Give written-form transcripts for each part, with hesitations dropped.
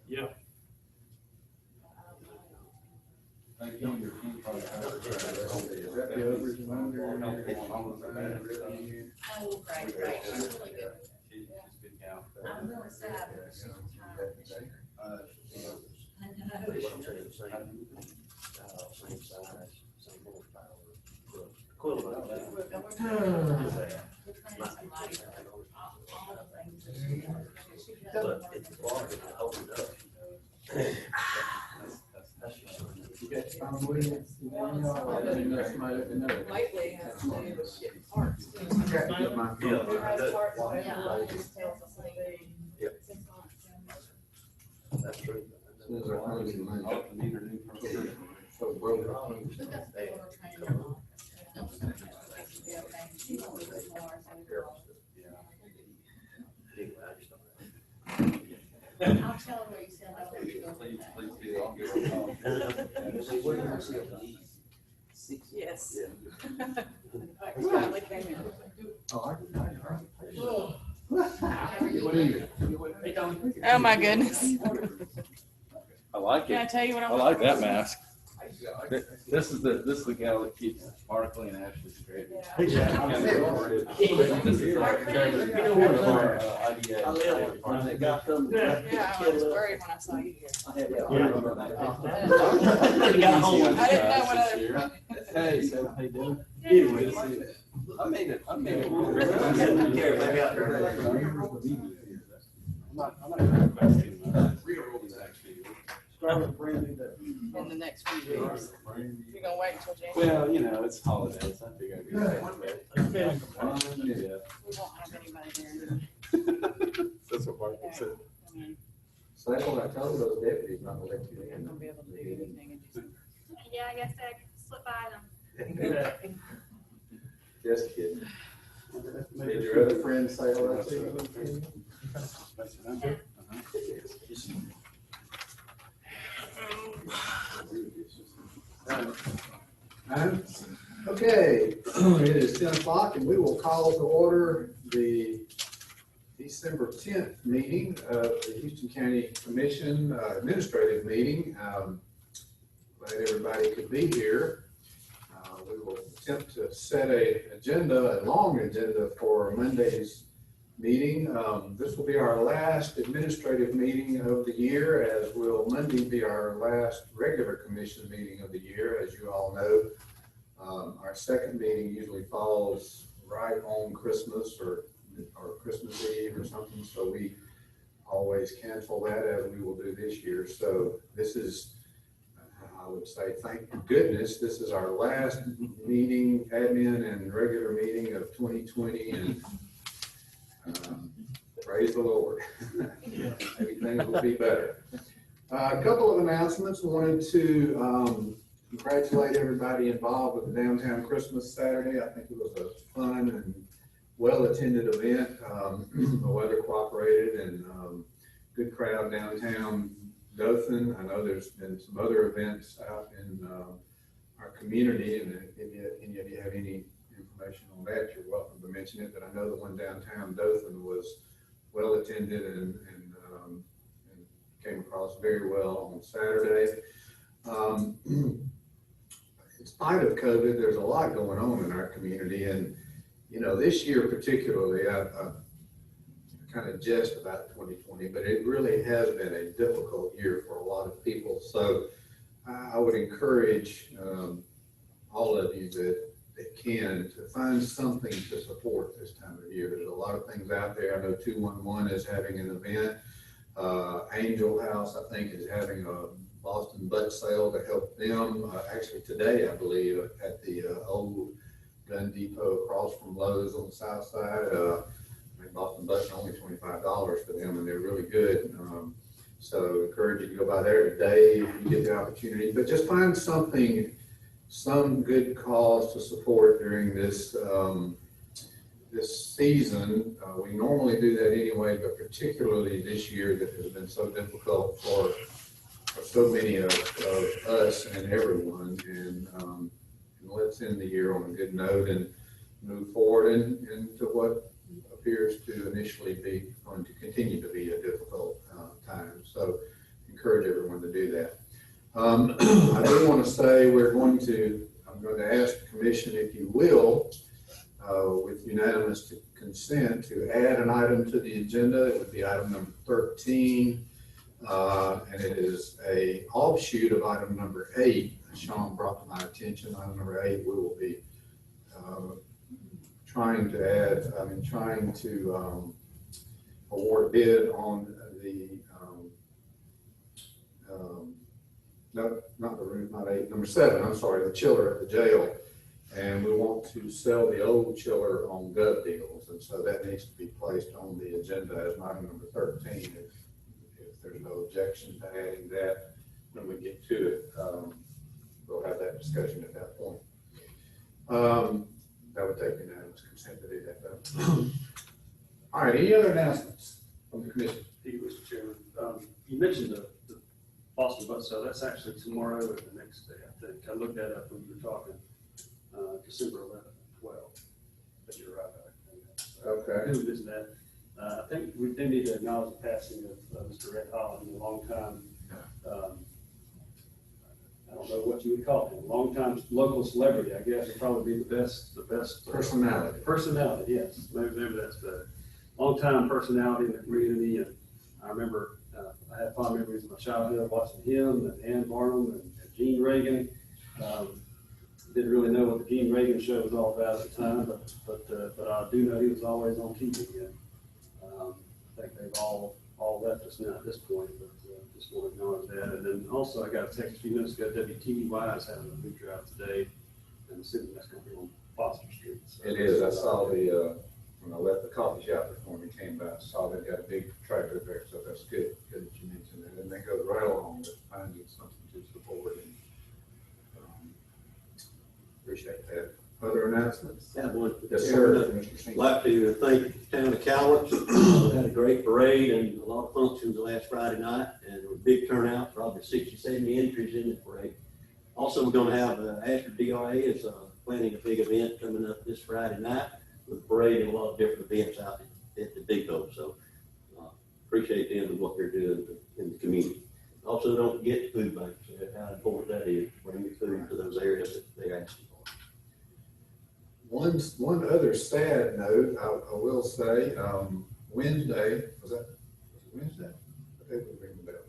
Yeah. Thank you. Your team probably has Oh, great, great. She's really good. She's a good gal. I'm really sad that she's retired this year. I know. Same size, same horsepower. Equivalent. We're trying somebody for all the things. But it's hard to open up. Lately, has to do with getting parts. Yeah. Who has parts, whatever, it just tells us what they. Yep. That's true. We got the order training on. Yeah, okay. She won't be good more, so I'll tell her what you said. I'll let you go. Please do. I'll give her a call. Yes. Yeah. Finally came in. Oh my goodness. I like Can I it. tell you what I I'm? like that mask. This is the gal that keeps Sparkly and Ashley straight. This is our chairman of our IDA. Yeah, I was worried when I saw you here. I didn't know what other. Hey, so how you doing? Anyway, I made it. Maybe out there. I'm not gonna question real rules actually. In the next few weeks. You're gonna wait until January. Well, you know, it's holidays. I think I'd be We yeah. won't have anybody there. That's what Mark said. I mean, So that's what I told those deputies, not to let you we're not gonna be able to do anything in December. Yeah, I guess I slip by them. in. Just kidding. Did your other friends say hello to you? Okay, it is 10 o'clock and we will call to order the December 10th meeting of the Houston County Commission administrative meeting. Glad everybody could be here. We will attempt to set a long agenda for Monday's meeting. This will be our last administrative meeting of the year, as will Monday be our last regular commission meeting of the year, as you all know. Our second meeting usually falls right on Christmas or Christmas Eve or something, so we always cancel that, as we will do this year. So this is, I would say, thank goodness, this is our last meeting, admin and regular meeting of 2020, and praise the Lord. Maybe things will be better. A couple of announcements. I wanted to congratulate everybody involved with the Downtown Christmas Saturday. I think it was a fun and well-attended event. The weather cooperated, and good crowd downtown Dothan. I know there's been some other events out in our community, and if any of you have any information on that, you're welcome to mention it. But I know the one downtown Dothan was well attended and came across very well on Saturday. In spite of COVID, there's a lot going on in our community, and you know, this year particularly, I kind of jest about 2020, but it really has been a difficult year for a lot of people. So I would encourage all of you that can to find something to support this time of year. There's a lot of things out there. I know 211 is having an event. Angel House, I think, is having a Boston butt sale to help them. Actually today, I believe, at the old Gun Depot across from Lowe's on the south side. Boston butts are only $25 for them, and they're really good. So encourage you to go by there today if you get the opportunity. But just find something, some good cause to support during this this season. We normally do that anyway, but particularly this year that has been so difficult for so many of us and everyone. And let's end the year on a good note. And move forward into what appears to initially be going to continue to be a difficult time. So encourage everyone to do that. I do want to say I'm going to ask the commission, if you will, with unanimous consent, to add an item to the agenda. It would be item number 13, and it is a offshoot of item number 8. Sean brought to my attention. Item number 8, we will be trying to award a bid on the no, not the room, not 8, number 7, I'm sorry, the chiller at the jail. And we want to sell the old chiller on gov deals. And so that needs to be placed on the agenda as item number 13. If there's no objection to adding that when we get to it, we'll have that discussion at that point. That would take unanimous consent to do that, though. All right, any other announcements from the commission? Thank you, Mr. Chairman. You mentioned the Boston Bus Sale. That's actually tomorrow or the next day, I think. I looked that up when you were talking, December 11th and 12th. But you're right. Okay. I do visit that. I think we do need to acknowledge the passing of Mr. Red Holland, a long time, I don't know what you would call him, long time local celebrity, I guess, would probably be the best Personality. Personality, yes. Maybe that's the long time personality in the community. And I remember I had fond memories of my childhood watching him and Ann Barnum and Gene Reagan. Didn't really know what the Gene Reagan show was all about at the time, but I do know he was always on TV. And I think they've all left us now at this point, but just want to acknowledge that. And then also I got a text a few minutes ago, WTDY is having a food drive today, and assuming that's going to be on Foster Street. So, It is. I saw when I left the coffee shop this morning, came by, I saw they got a big tractor there, so that's good. Good that you mentioned that. And that goes right along with finding something to support, and appreciate that. Other announcements? Have one. Yes, sir. Mr. Singh. I'd like to thank the town of Cowlitz. Had a great parade and a lot of functions last Friday night, and a big turnout, probably 60, 70 entries in the parade. Also, we're going to have Ashford DRA is planning a big event coming up this Friday night with a parade and a lot of different events out at the depot. So appreciate them and what they're doing in the community. Also, don't forget the food banks, how important that is, bringing food to those areas that they ask for. One other sad note, I will say, Wednesday, was it Wednesday? I think we rang the bell.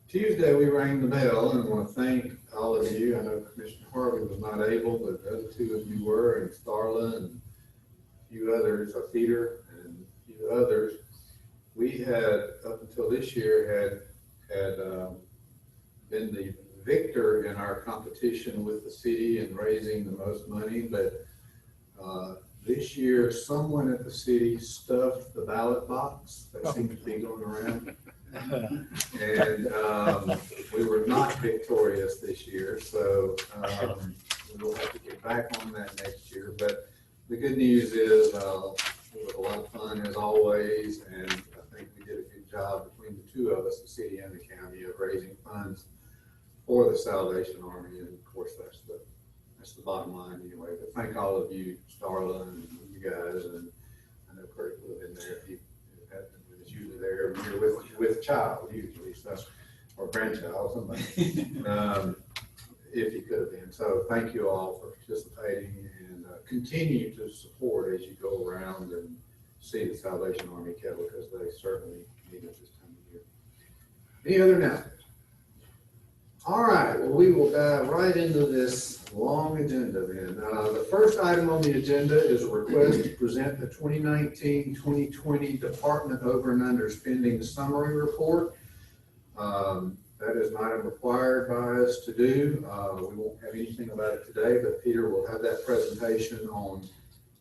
Tuesday we rang the bell, and I want to thank all of you. I know Commissioner Harvey was not able, but the other two of you were, and Starla and a few others, Peter and a few others. We had, up until this year, had been the victor in our competition with the city and raising the most money, but this year someone at the city stuffed the ballot box that seems to be going around, and we were not victorious this year, so we will have to get back on that next year. But the good news is it was a lot of fun as always, and I think we did a good job between the two of us, the city and the county, of raising funds for the Salvation Army, and of course that's the bottom line anyway. But thank all of you, Starla and you guys, and I know Kurt would have been there if he was usually there every year with a child usually, so, or grandchild, somebody, if he could have been. So thank you all for participating, and continue to support as you go around and see the Salvation Army kettle, because they certainly need it this time of year. Any other announcements? All right, well, we will dive right into this long agenda then. The first item on the agenda is a request to present the 2019-2020 Department Over and Under Spending Summary Report. That is an item required by us to do. We won't have anything about it today, but Peter will have that presentation on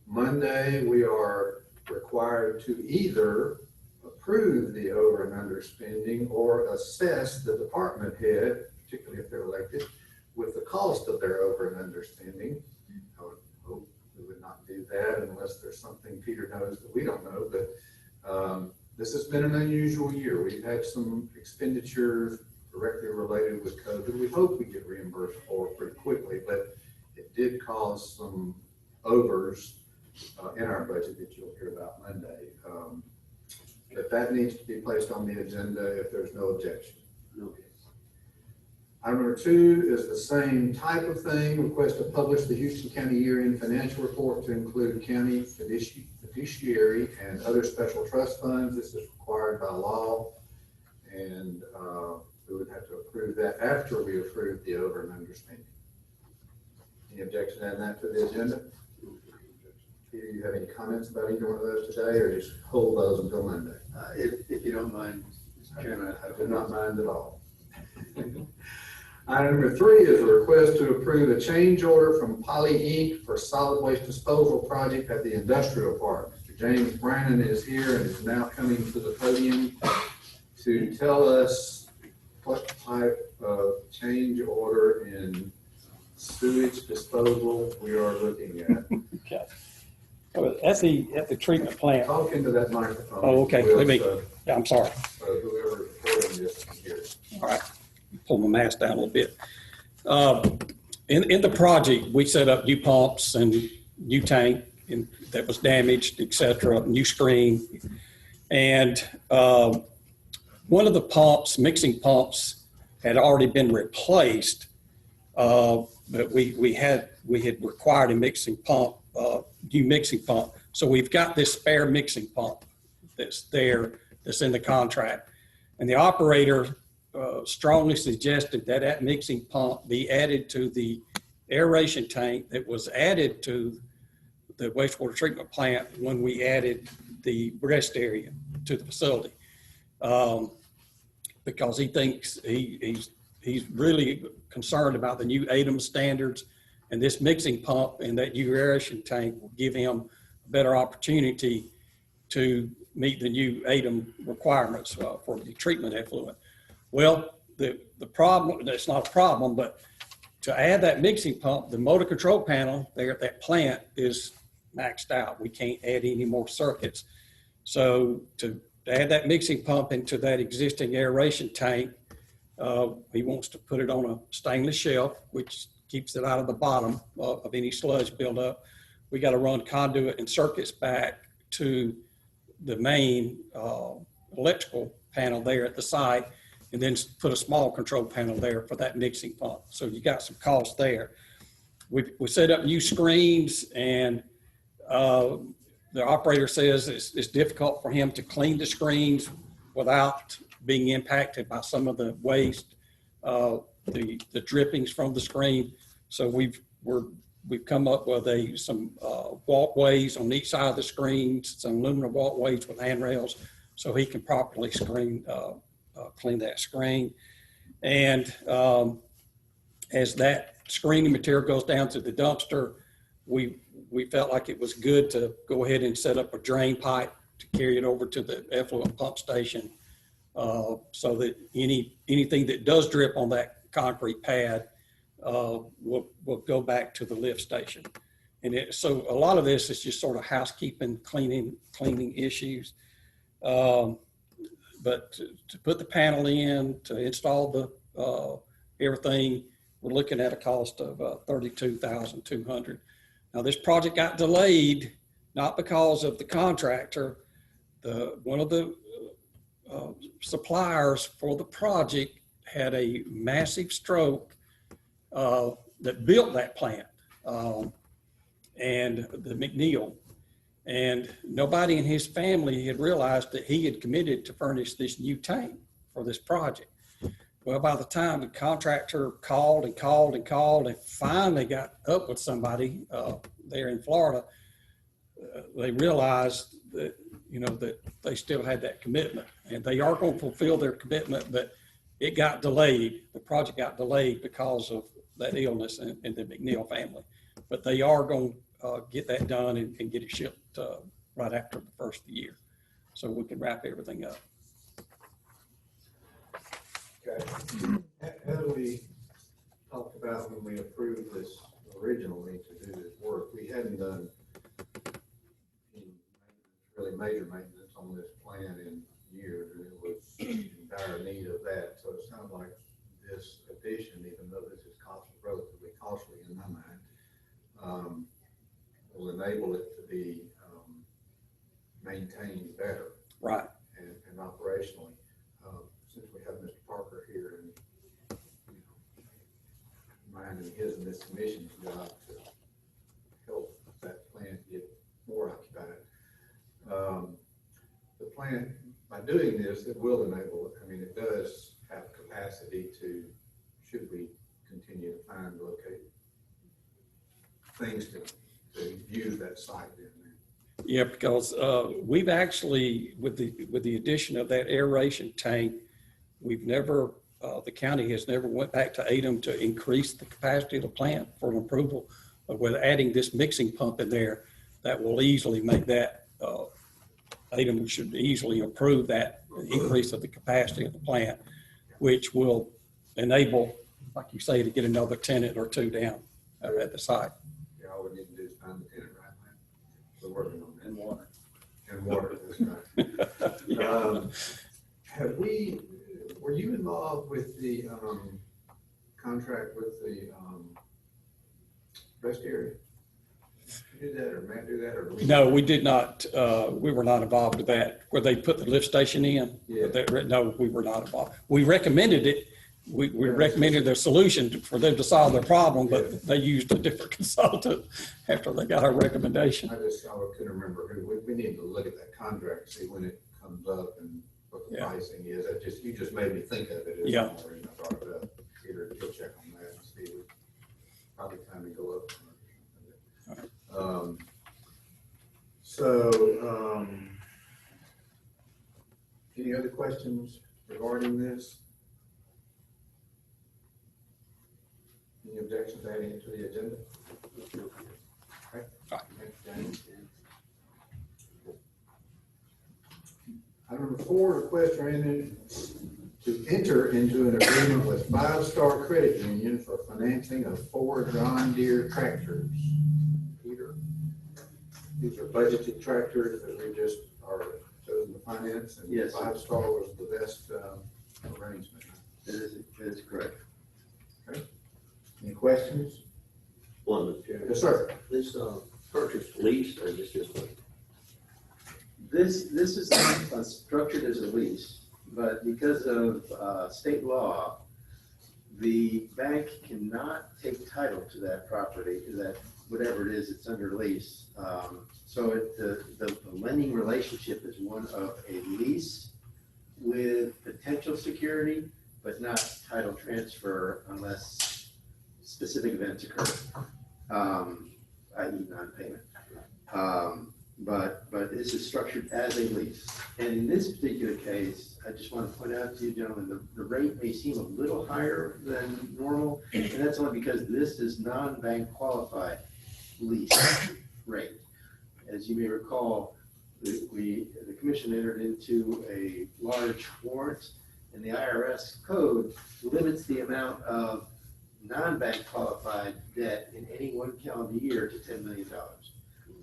Monday. We are required to either approve the over and under spending or assess the department head, particularly if they're elected, with the cost of their over and under spending. I would hope we would not do that unless there's something Peter knows that we don't know, but this has been an unusual year. We've had some expenditures directly related with COVID. We hope we get reimbursed for pretty quickly, but it did cause some overs in our budget that you'll hear about Monday. But that needs to be placed on the agenda if there's no objection. No. Item number 2 is the same type of thing, request to publish the Houston County year-end financial report to include county fiduciary and other special trust funds. This is required by law, and we would have to approve that after we approve the over and underspending. Any objection to adding that to the agenda? Peter, you have any comments about either one of those today, or just hold those until Monday? If you don't mind, Mr. Chairman, I do not mind at all. Item number 3 is a request to approve a change order from Poly Inc. for solid waste disposal project at the industrial park. Mr. James Brannon is here and is now coming to the podium to tell us what type of change order in sewage disposal we are looking at. Okay. At the treatment plant. Talk into that microphone. Oh, okay. Let me, So I'm sorry. whoever is recording this can hear it. All right. Pull my mask down a little bit. In the project, we set up new pumps and new tank that was damaged, et cetera, new screen. And one of the pumps, mixing pumps, had already been replaced. But we had required a mixing pump, new mixing pump. So we've got this spare mixing pump that's there, that's in the contract. And the operator strongly suggested that that mixing pump be added to the aeration tank that was added to the wastewater treatment plant when we added the rest area to the facility. Because he thinks he's really concerned about the new ADEM standards, and this mixing pump and that new aeration tank will give him a better opportunity to meet the new ADEM requirements for the treatment effluent. Well, the problem, that's not a problem, but to add that mixing pump, the motor control panel there at that plant is maxed out. We can't add any more circuits. So to add that mixing pump into that existing aeration tank, he wants to put it on a stainless shelf, which keeps it out of the bottom of any sludge buildup. We got to run conduit and circuits back to the main electrical panel there at the site, and then put a small control panel there for that mixing pump. So you got some cost there. We set up new screens, and the operator says it's difficult for him to clean the screens without being impacted by some of the waste, the drippings from the screen. So we've come up with some walkways on each side of the screens, some aluminum walkways with handrails, so he can properly clean that screen. And as that screening material goes down to the dumpster, we felt like it was good to go ahead and set up a drain pipe to carry it over to the effluent pump station, so that anything that does drip on that concrete pad will go back to the lift station. And so a lot of this is just sort of housekeeping, cleaning issues. But to put the panel in, to install the everything, we're looking at a cost of $32,200. Now this project got delayed, not because of the contractor. One of the suppliers for the project had a massive stroke that built that plant, and the McNeil. And nobody in his family had realized that he had committed to furnish this new tank for this project. Well, by the time the contractor called and finally got up with somebody there in Florida, they realized that, that they still had that commitment, and they are going to fulfill their commitment, but it got delayed. The project got delayed because of that illness in the McNeil family. But they are going to get that done and get it shipped right after the first of the year, so we can wrap everything up. Okay. As we talked about when we approved this originally to do this work, we hadn't done any really major maintenance on this plant in years, and it was in dire need of that. So it sounds like this addition, even though this is relatively costly in my mind, will enable it to be maintained better Right. and operationally. Since we have Mr. Parker here and, minding his and this commission's job to help that plant get more occupied. The plant, by doing this, it will enable, it does have capacity to, should we continue to find, locate things to use that site in there. Yeah, because we've actually, with the addition of that aeration tank, we've never, the county has never went back to ADEM to increase the capacity of the plant for an approval. But with adding this mixing pump in there, that will easily make that, ADEM should easily approve that increase of the capacity of the plant, which will enable, like you say, to get another tenant or two down at the site. Yeah, all we need to do is find the tenant right now. We're working on that. And water. And water, that's right. Were you involved with the contract with the rest area? Did you do that, or Matt do that, or? No, we did not. We were not involved with that, where they put the lift station in. Yeah. No, we were not involved. We recommended it. We recommended their solution for them to solve their problem, but they used a different consultant after they got our recommendation. I couldn't remember who. We need to look at that contract, see when it comes up and what the Yeah. pricing is. You just made me think of it. Yeah. I brought it up. Peter, you'll check on that and see. Probably time to go up. Any other questions regarding this? Any objections to adding it to the agenda? Okay. Thanks, James. Item number 4, request to enter into an agreement with Five Star Credit Union for financing of 4 John Deere tractors. Peter, these are budgeted tractors that we just are chosen to finance, and Yes. 5 Star was the best arrangement. That is correct. Any questions? One, Mr. Chairman. Yes, sir. This purchase lease, or is this just a? This is not structured as a lease, but because of state law, the bank cannot take title to that property, that whatever it is, it's under lease. So the lending relationship is one of a lease with potential security, but not title transfer unless specific events occur, i.e. non-payment. But this is structured as a lease. And in this particular case, I just want to point out to you, gentlemen, the rate may seem a little higher than normal, and that's only because this is non-bank qualified lease rate. As you may recall, the commission entered into a large warrant, and the IRS code limits the amount of non-bank qualified debt in any one calendar year to $10 million.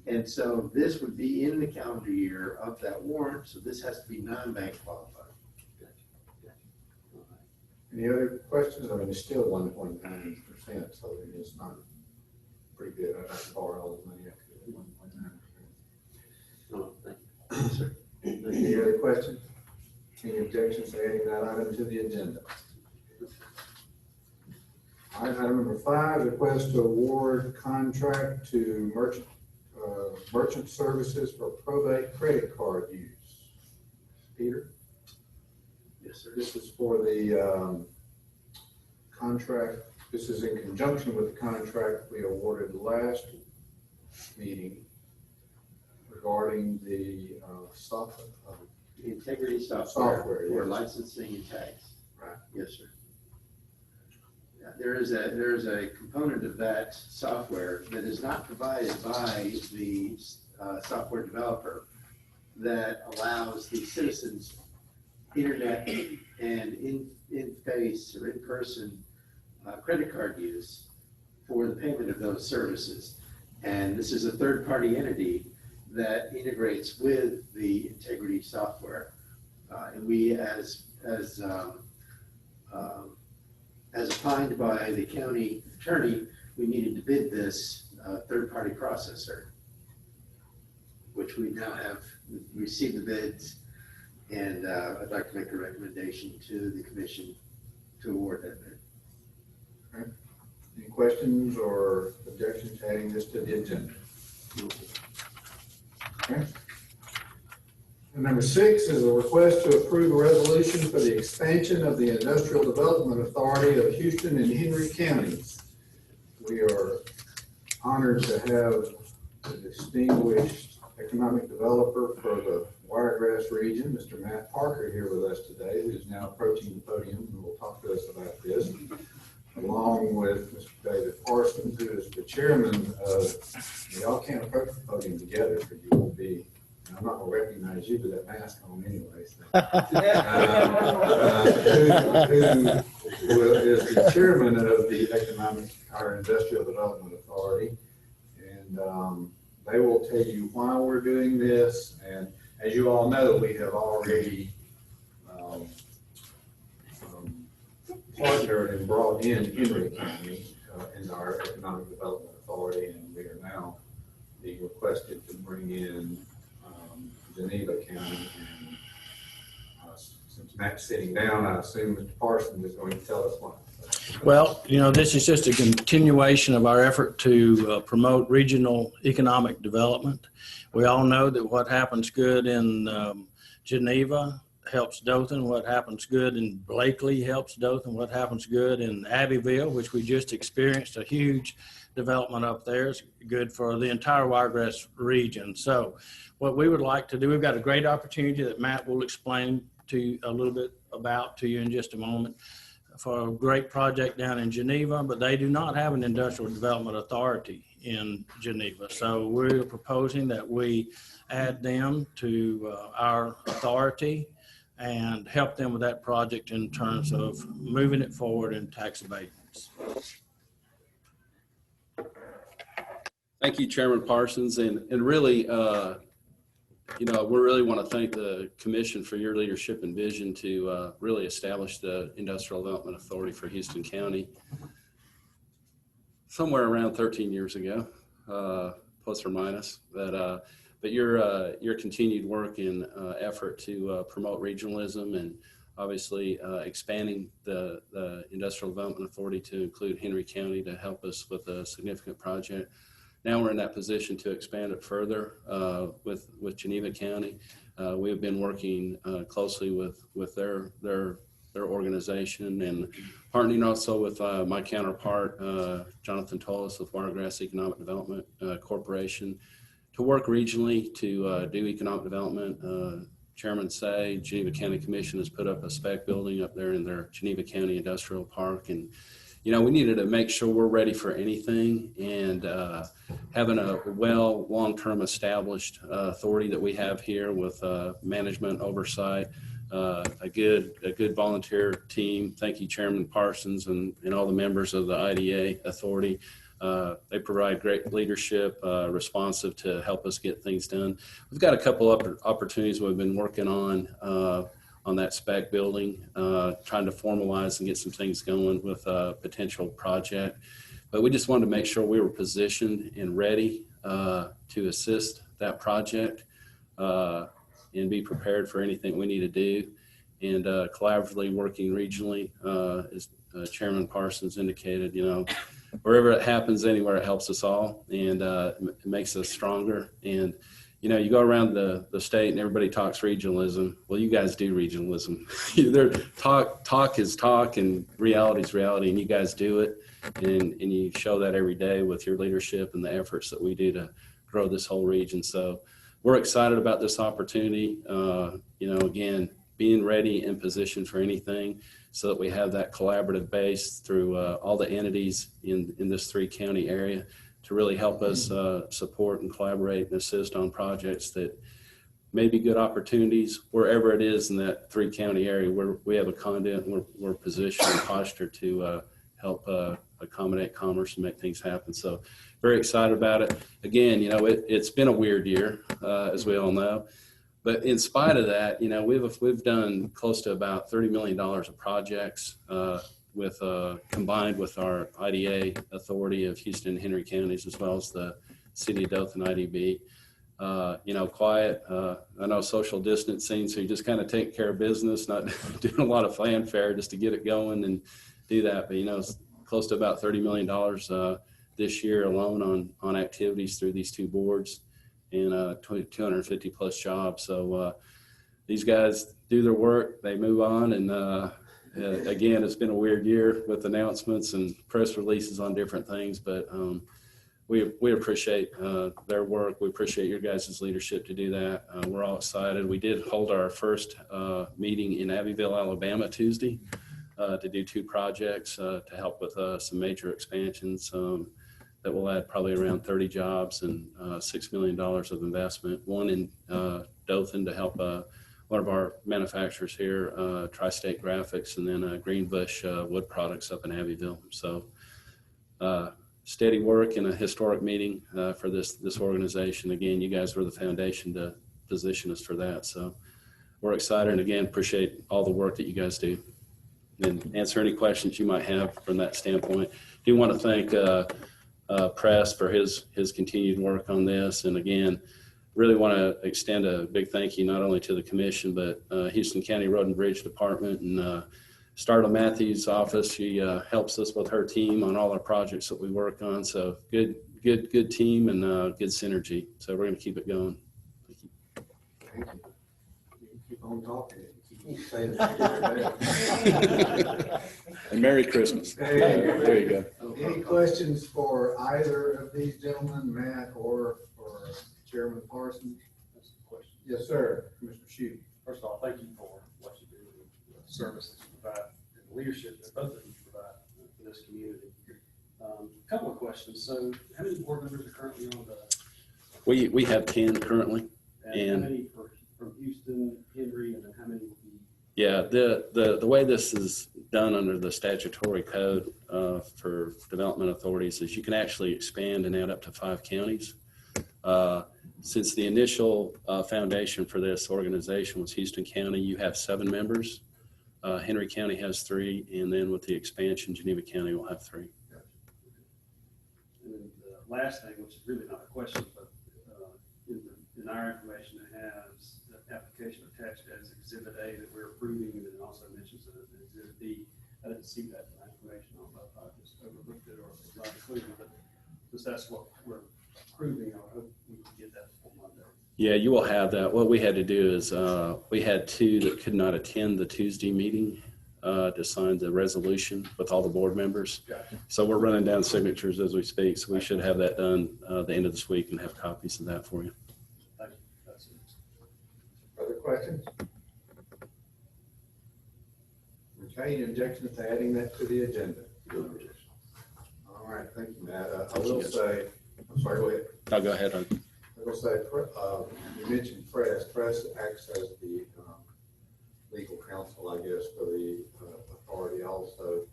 And so this would be in the calendar year of that warrant, so this has to be non-bank qualified. Any other questions? It's still 1.9%, so it's not pretty good. I'd have to borrow all the money after 1.9%. No, thank you. Any other questions? Any objections to adding that item to the agenda? All right, item number 5, request to award contract to merchant services for probate credit card use. Peter? Yes, sir. This is for the contract. This is in conjunction with the contract we awarded last meeting regarding the The integrity software Software, for yes. licensing and tags. Right. Yes, sir. Yeah, there is a component of that software that is not provided by the software developer that allows the citizens internet and in-face or in-person credit card use for the payment of those services. And this is a third-party entity that integrates with the integrity software. And we, as opined by the county attorney, we needed to bid this third-party processor, which we now have received the bids, and I'd like to make a recommendation to the commission to award that bid. Any questions or objections to adding this to the agenda? Okay. And number 6 is a request to approve a resolution for the expansion of the Industrial Development Authority of Houston and Henry counties. We are honored to have a distinguished economic developer for the Wiregrass region, Mr. Matt Parker, here with us today, who's now approaching the podium and will talk to us about this, along with Mr. David Parsons, who is the chairman of, y'all can't approach the podium together because you won't be, I'm not going to recognize you with that mask on anyway. So. Who is the chairman of the Industrial Development Authority. And they will tell you why we're doing this. And as you all know, we have already partnered and brought in Henry County in our Economic Development Authority, and we are now being requested to bring in Geneva County. And since Matt's sitting down, I assume Mr. Parsons is going to tell us why. Well, this is just a continuation of our effort to promote regional economic development. We all know that what happens good in Geneva helps Dothan. What happens good in Blakely helps Dothan. What happens good in Abbeville, which we just experienced a huge development up there, is good for the entire Wiregrass region. So what we would like to do, we've got a great opportunity that Matt will explain to you a little bit about to you in just a moment, for a great project down in Geneva, but they do not have an industrial development authority in Geneva. So we're proposing that we add them to our authority and help them with that project in terms of moving it forward in tax abatements. Thank you, Chairman Parsons. And really, we really want to thank the commission for your leadership and vision to really establish the Industrial Development Authority for Houston County somewhere around 13 years ago, plus or minus. But your continued work and effort to promote regionalism and obviously expanding the Industrial Development Authority to include Henry County to help us with a significant project. Now we're in that position to expand it further with Geneva County. We have been working closely with their organization and partnering also with my counterpart, Jonathan Tolles with Wiregrass Economic Development Corporation, to work regionally to do economic development. Chairman Say, Geneva County Commission has put up a spec building up there in their Geneva County Industrial Park, and we needed to make sure we're ready for anything, and having a long-term established authority that we have here with management oversight, a good volunteer team. Thank you, Chairman Parsons and all the members of the IDA authority. They provide great leadership, responsive to help us get things done. We've got a couple of opportunities we've been working on that spec building, trying to formalize and get some things going with a potential project. But we just wanted to make sure we were positioned and ready to assist that project and be prepared for anything we need to do. And collaboratively working regionally, as Chairman Parsons indicated, wherever it happens, anywhere, it helps us all, and it makes us stronger. And you go around the state and everybody talks regionalism. Well, you guys do regionalism. Talk is talk and reality is reality, and you guys do it. And you show that every day with your leadership and the efforts that we do to grow this whole region. So we're excited about this opportunity. Again, being ready and positioned for anything so that we have that collaborative base through all the entities in this 3-county area to really help us support and collaborate and assist on projects that may be good opportunities wherever it is in that 3-county area where we have a conduit and we're positioned and postured to help accommodate commerce and make things happen. So very excited about it. Again, it's been a weird year, as we all know. But in spite of that, we've done close to about $30 million of projects combined with our IDA authority of Houston and Henry counties, as well as the city of Dothan IDB. Quiet. I know social distancing, so you just kind of take care of business, not doing a lot of fanfare just to get it going and do that. But, it's close to about $30 million this year alone on activities through these two boards and 250 plus jobs. So these guys do their work, they move on. And again, it's been a weird year with announcements and press releases on different things, but we appreciate their work. We appreciate your guys' leadership to do that. We're all excited. We did hold our first meeting in Abbeville, Alabama Tuesday to do two projects to help with some major expansions that will add probably around 30 jobs and $6 million of investment. One in Dothan to help one of our manufacturers here, Tri-State Graphics, and then Greenbush Wood Products up in Abbeville. So steady work and a historic meeting for this organization. Again, you guys were the foundation to position us for that. So we're excited, and again, appreciate all the work that you guys do and answer any questions you might have from that standpoint. Do want to thank Press for his continued work on this. And again, really want to extend a big thank you not only to the commission, but Houston County Road and Bridge Department and Starla Matthews' office. She helps us with her team on all our projects that we work on. So good team and good synergy. So we're going to keep it going. Thank you. Thank you. You keep on talking. Keep saying it. And Merry Christmas. Hey, there you go. Any questions for either of these gentlemen, Matt or Chairman Parsons? That's the question. Yes, sir. Commissioner Shute. First of all, thank you for what you do and the services you provide and the leadership that both of you provide for this community. A couple of questions. So how many board members are currently on the? We have 10 currently. And how many from Houston, Henry, and then how many will be? Yeah, the way this is done under the statutory code for development authorities is you can actually expand and add up to 5 counties. Since the initial foundation for this organization was Houston County, you have 7 members. Henry County has 3, and then with the expansion, Geneva County will have 3. And then the last thing, which is really not a question, but in our information, it has the application attached as Exhibit A that we're approving, and it also mentions an Exhibit B. I didn't see that information. I don't know if I just overlooked it or it was not included, but since that's what we're approving, I hope we can get that before Monday. Yeah, you will have that. What we had to do is we had 2 that could not attend the Tuesday meeting to sign the resolution with all the board members. Gotcha. So we're running down signatures as we speak. So we should have that done the end of this week and have copies of that for you. Thank you. That's it. Other questions? Okay, any objections to adding that to the agenda? All right, thank you, Matt. I will say, I'm sorry, go ahead. I'll go ahead. I will say, you mentioned Press. Press acts as the legal counsel, I guess, for the authority also.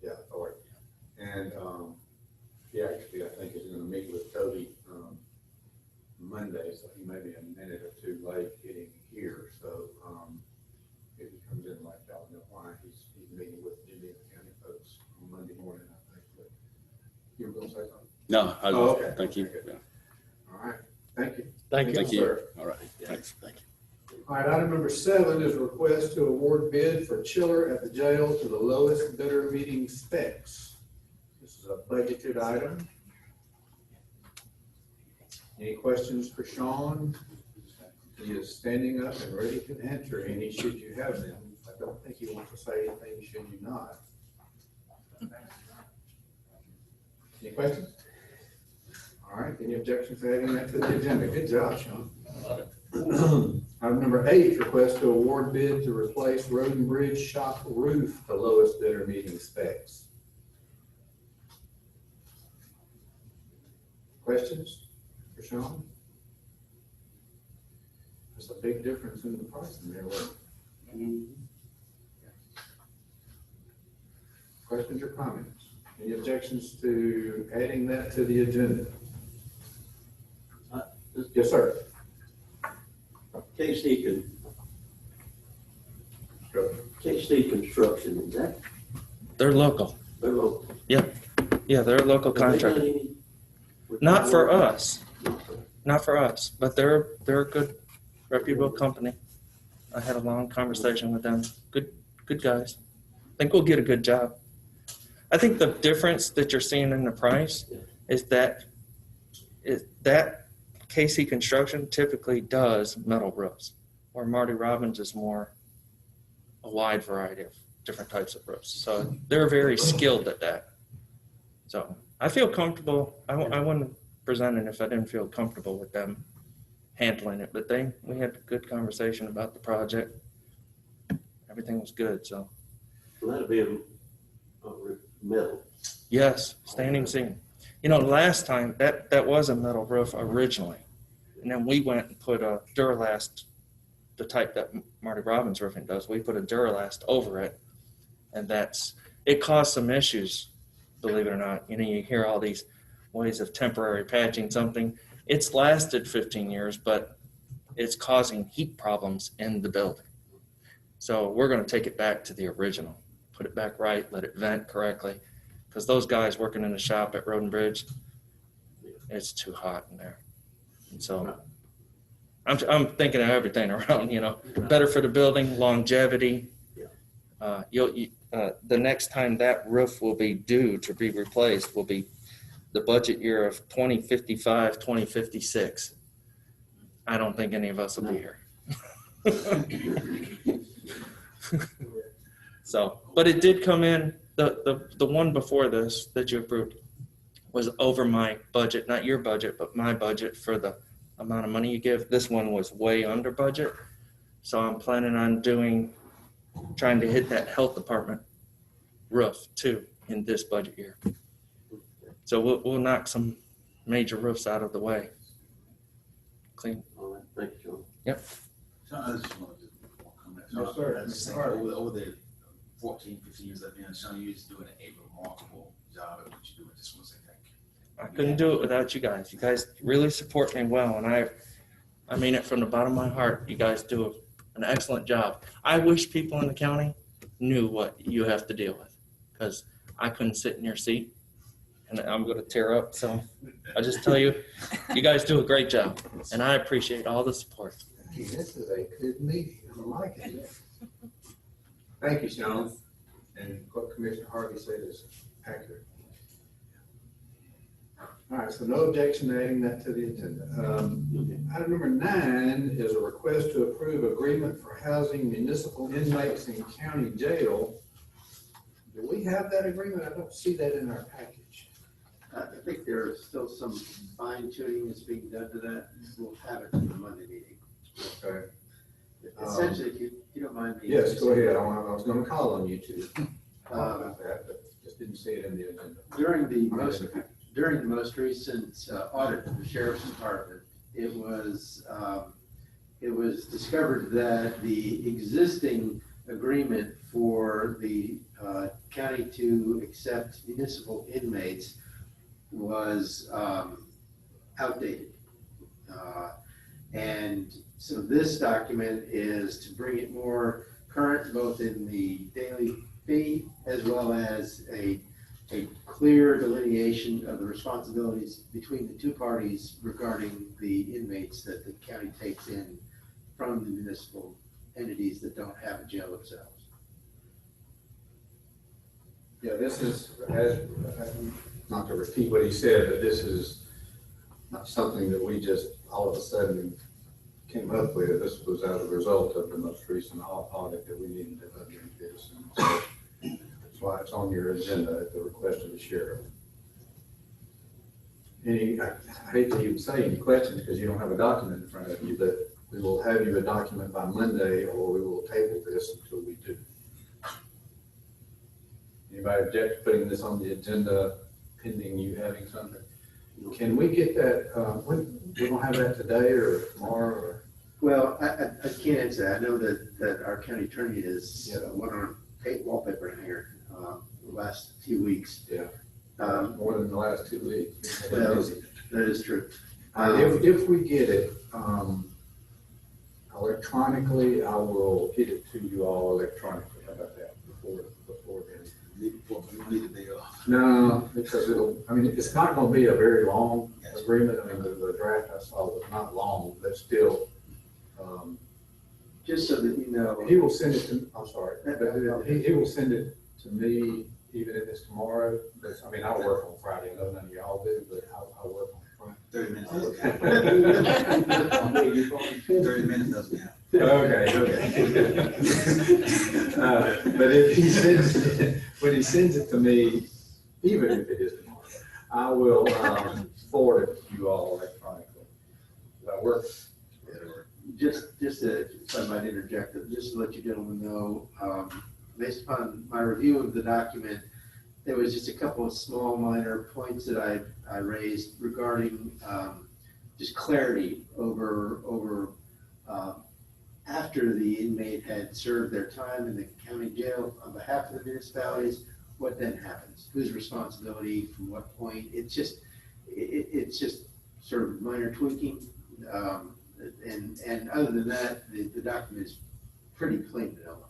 Yeah, authority. And he actually, I think, is going to meet with Toby Monday, so he may be a minute or 2 late getting here. So if he comes in like y'all know why, he's meeting with Geneva County folks on Monday morning, I think. But you were going to say something? No, I Oh, okay. Thank you. Yeah. All right. Thank you. Thank you. Sir. All right. Thanks. Thank you. All right, item number 7 is a request to award bid for chiller at the jail to the lowest bidder meeting specs. This is a budgeted item. Any questions for Sean? He is standing up and ready to answer any should you have them. I don't think he wants to say anything should you not. Any questions? All right, any objections to adding that to the agenda? Good job, Sean. Item number 8, request to award bid to replace road and bridge shop roof to lowest bidder meeting specs. Questions for Sean? There's a big difference in the price in there. Questions or comments? Any objections to adding that to the agenda? Yes, sir. Casey, K-State Construction, is that, They're local. they're local? Yeah, they're a local Have they done contractor. any- Not for us, not for us, but they're a good reputable company. I had a long conversation with them. Good guys. I think we'll get a good job. I think the difference that you're seeing in the price is that KC Construction typically does metal roofs, where Marty Robbins is more a wide variety of different types of roofs. So they're very skilled at that. So I feel comfortable. I wouldn't present it if I didn't feel comfortable with them handling it. But we had a good conversation about the project. Everything was good. So Well, that'll be a metal. yes, standing seam. You know, last time that was a metal roof originally, and then we went and put a Duralast, the type that Marty Robbins Roofing does. We put a Duralast over it, and it caused some issues. Believe it or not, you know, you hear all these ways of temporary patching something. It's lasted 15 years, but it's causing heat problems in the building. So we're going to take it back to the original, put it back right, let it vent correctly, because those guys working in the shop at Road and Bridge, it's too hot in there. And so I'm thinking of everything around, you know, better for the building, longevity. The next time that roof will be due to be replaced will be the budget year of 2055, 2056. I don't think any of us will be here. So, but it did come in, the one before this that you approved was over my budget, not your budget, but my budget for the amount of money you give. This one was way under budget. So I'm planning on trying to hit that health department roof too in this budget year. So we'll knock some major roofs out of the way. Clean. All right, thank you, John. Yep. So I just wanted to comment. Yes, sir. I was just saying, over the 14, 15 years I've been on, Sean, you're just doing a remarkable job at what you do. I just want to say thank you. I couldn't do it without you guys. You guys really support me well, and I mean it from the bottom of my heart. You guys do an excellent job. I wish people in the county knew what you have to deal with, because I couldn't sit in your seat, and I'm going to tear up. So I just tell you, you guys do a great job, and I appreciate all the support. Hey, this is a good meeting. I'm liking it. Thank you, Sean. And what Commissioner Harvey said is accurate. All right, so no objection to adding that to the agenda. Item number 9 is a request to approve agreement for housing municipal inmates in county jail. Do we have that agreement? I don't see that in our package. I think there's still some fine tuning that's being done to that. We'll have it in the Monday meeting. Okay. Essentially, if you don't mind me. Yes, go ahead. I was going to call on you to talk about that, but just didn't see it in the agenda. During the most recent audit of the Sheriff's Department, it was discovered that the existing agreement for the county to accept municipal inmates was outdated. And so this document is to bring it more current, both in the daily fee as well as a clear delineation of the responsibilities between the two parties regarding the inmates that the county takes in from the municipal entities that don't have a jail themselves. Yeah, this is, not to repeat what he said, but this is not something that we just all of a sudden came up with. This was as a result of the most recent audit that we needed to update this. And so that's why it's on your agenda at the request of the sheriff. I hate to even say any questions because you don't have a document in front of you, but we will have you a document by Monday, or we will table this until we do. Anybody object to putting this on the agenda pending you having something? Can we get that, we don't have that today or tomorrow or? Well, I can't answer that. I know that our county attorney has went on wallpaper hanger the last few weeks. Yeah. More than the last 2 weeks. That is true. If we get it, Electronically, I will get it to you all electronically. How about that before then? We don't need the day off. No, because it's not gonna be a very long agreement. I mean, the draft I saw was not long, but still, Just so that you know. he will send it to, I'm sorry, but he will send it to me even if it's tomorrow. But, I mean, I'll work on Friday. I know none of y'all do, but I'll work on Friday. 30 minutes. 30 minutes doesn't count. Okay. But if he sends it, when he sends it to me, even if it is tomorrow, I will forward it to you all electronically. Does that work? Just to, if I might interject, just to let you gentlemen know, based upon my review of the document, there was just a couple of small minor points that I raised regarding just clarity over after the inmate had served their time in the county jail on behalf of the municipalities, what then happens? Whose responsibility, from what point? It's just sort of minor tweaking. And other than that, the document is pretty plain vanilla.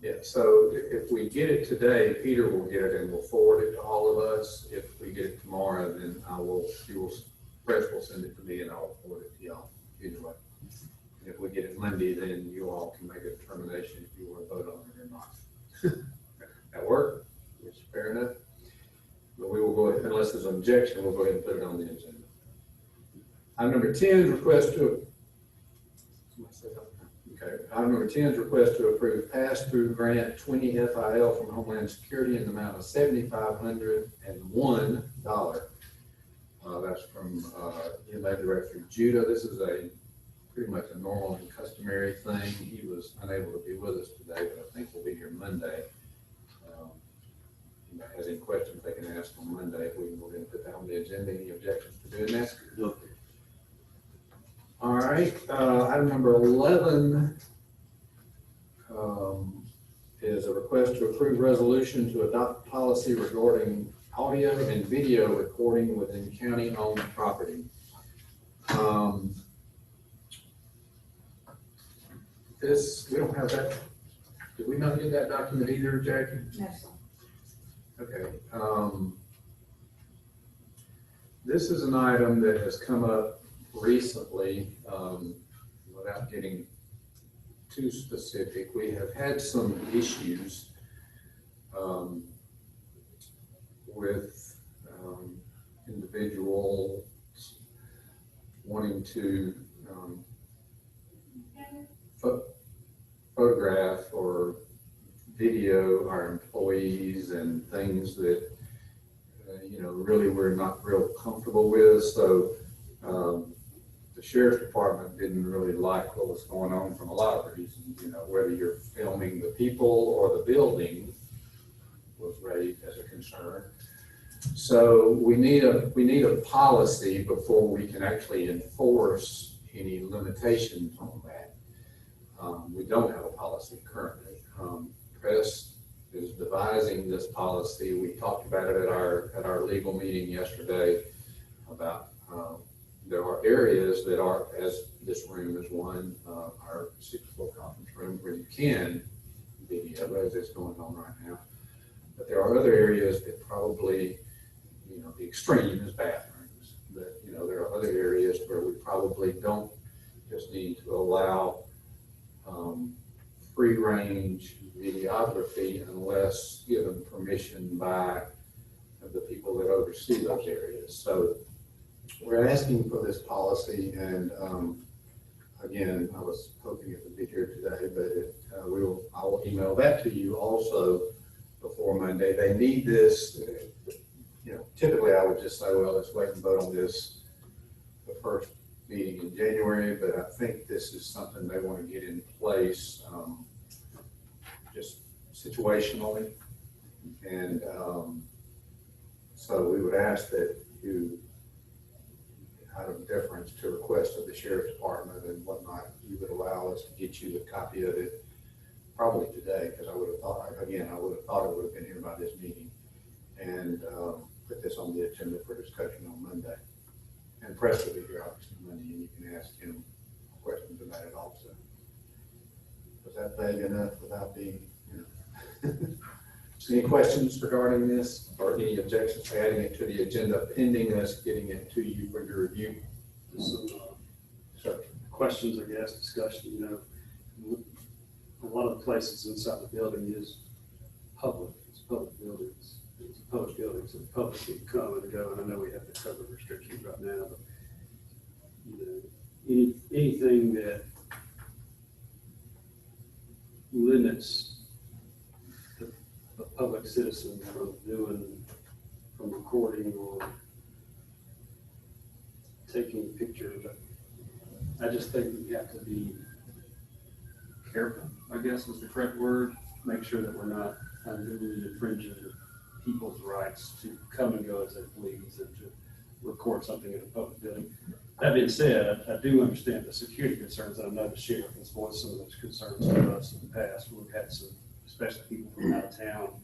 Yeah, so if we get it today, Peter will get it and we'll forward it to all of us. If we get it tomorrow, then Press will send it to me and I'll forward it to y'all either way. And if we get it Monday, then you all can make a determination if you want to vote on it or not. That work? Yes, fair enough. But we will go ahead, unless there's an objection, we'll go ahead and put it on the agenda. Item number 10 is request to, item number 10 is request to approve pass-through grant 20 FIL from Homeland Security in the amount of $7,501. That's from EMA Director Judah. This is pretty much a normal and customary thing. He was unable to be with us today, but I think we'll be here Monday. If anybody has any questions, they can ask on Monday. We're going to put that on the agenda. Any objections to doing that? No. All right, item number 11 is a request to approve resolution to adopt policy regarding audio and video recording within county-owned property. We don't have that. Did we not get that document either, Jackie? No. Okay. This is an item that has come up recently, without getting too specific. We have had some issues with individuals wanting to photograph or video our employees and things that really we're not real comfortable with. So the sheriff's department didn't really like what was going on from a lot of reasons. Whether you're filming the people or the building was raised as a concern. So we need a policy before we can actually enforce any limitations on that. We don't have a policy currently. Press is devising this policy. We talked about it at our legal meeting yesterday about there are areas that are, as this room is one, our 6th floor conference room, where you can video, as it's going on right now. But there are other areas that probably, the extreme is bathrooms. But, there are other areas where we probably don't just need to allow free range videography unless given permission by the people that oversee those areas. So we're asking for this policy, and again, I was hoping it would be here today, but I will email that to you also before Monday. They need this. Typically I would just say, well, let's wait and vote on this the first meeting in January, but I think this is something they want to get in place just situationally. And so we would ask that you, out of deference to request of the sheriff's department and whatnot, you would allow us to get you a copy of it probably today, because I would have thought it would have been here by this meeting, and put this on the agenda for discussion on Monday. And Press will be here obviously Monday, and you can ask him questions about it also. Was that vague enough without being, you know? Any questions regarding this or any objections to adding it to the agenda pending us getting it to you for your review? Some Sir. questions, I guess, discussion, you know. A lot of places inside the building is public, it's public buildings. It's a public building, so the public can come and go, and I know we have the COVID restrictions right now, but, you know, anything that limits a public citizen from recording or taking pictures. I just think we have to be careful, I guess is the correct word. Make sure that we're not unduly infringing people's rights to come and go as they please and to record something in a public building. That being said, I do understand the security concerns, and I know the sheriff has voiced some of those concerns to us in the past. We've had some, especially people from out of town,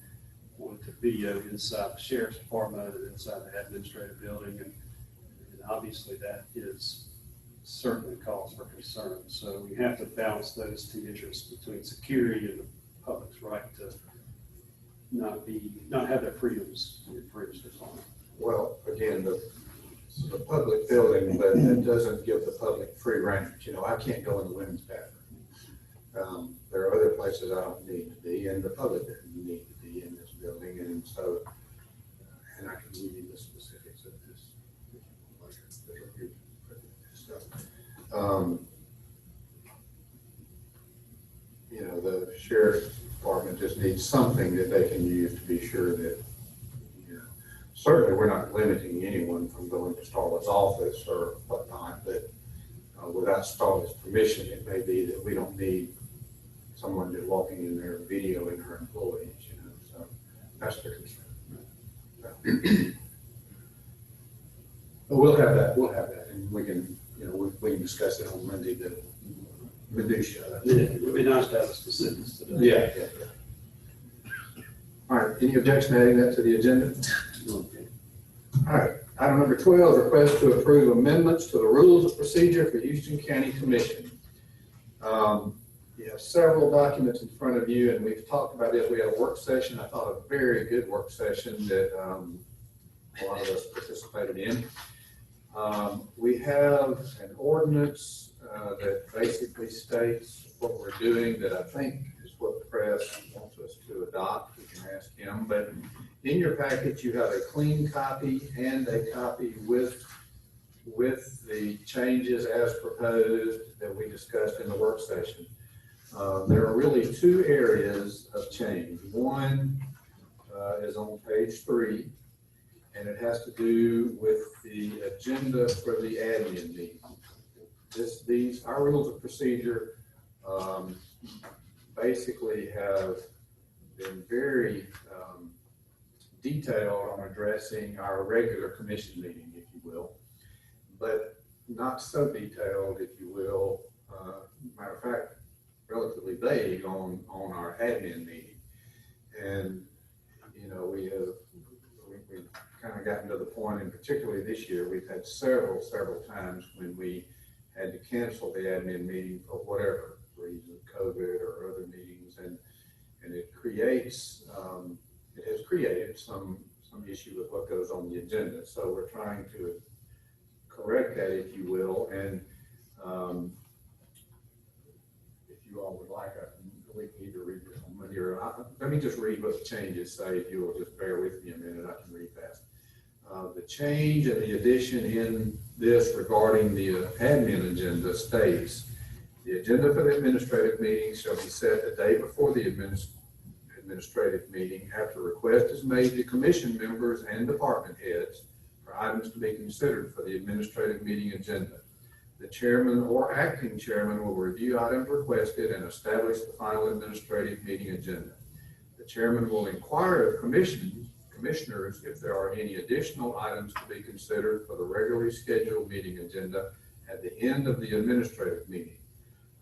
wanted to video inside the sheriff's department and inside the administrative building, and obviously that is certainly cause for concern. So we have to balance those two interests between security and the public's right to not have their freedoms infringed upon. Well, again, the public building, but it doesn't give the public free range. You know, I can't go in the women's bathroom. There are other places I don't need to be, and the public doesn't need to be in this building. And so, and I can give you the specifics of this. You know, the sheriff's department just needs something that they can use to be sure that, you know, certainly we're not limiting anyone from going to Starla's office or whatnot, but without Starla's permission, it may be that we don't need someone just walking in there videoing her employees, you know, so that's the concern. But we'll have that, and we can, you know, we can discuss it on Monday, the minutia. Yeah, it would be nice to have the specifics today. Yeah. All right, any objection to adding that to the agenda? Okay. All right, item number 12, request to approve amendments to the rules of procedure for Houston County Commission. You have several documents in front of you, and we've talked about this. We had a work session, I thought a very good work session that a lot of us participated in. We have an ordinance that basically states what we're doing that I think is what the press wants us to adopt. We can ask him, but in your package you have a clean copy and a copy with the changes as proposed that we discussed in the work session. There are really two areas of change. One is on page 3, and it has to do with the agenda for the admin meeting. Our rules of procedure basically have been very detailed on addressing our regular commission meeting, if you will, but not so detailed, if you will, matter of fact, relatively vague on our admin meeting. And, you know, we've kind of gotten to the point, and particularly this year, we've had several times when we had to cancel the admin meeting for whatever reason, COVID or other meetings, and it creates, it has created some issue with what goes on the agenda. So we're trying to correct that, if you will, and if you all would like, we can either read this on Monday or let me just read what the changes say. If you will just bear with me a minute, I can read fast. The change and the addition in this regarding the admin agenda states, the agenda for the administrative meeting shall be set the day before the administrative meeting after request is made to commission members and department heads for items to be considered for the administrative meeting agenda. The chairman or acting chairman will review items requested and establish the final administrative meeting agenda. The chairman will inquire of commissioners if there are any additional items to be considered for the regularly scheduled meeting agenda at the end of the administrative meeting.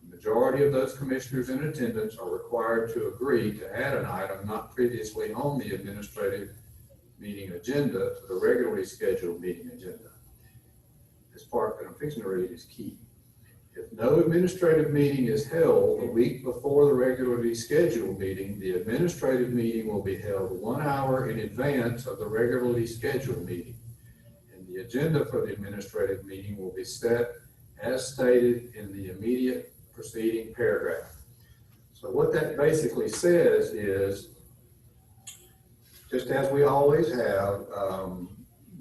The majority of those commissioners in attendance are required to agree to add an item not previously on the administrative meeting agenda to the regularly scheduled meeting agenda. This part that I'm fixing to read is key. If If no administrative meeting is held the week before the regularly scheduled meeting, the administrative meeting will be held 1 hour in advance of the regularly scheduled meeting. And the agenda for the administrative meeting will be set as stated in the immediate preceding paragraph. So what that basically says is, just as we always have,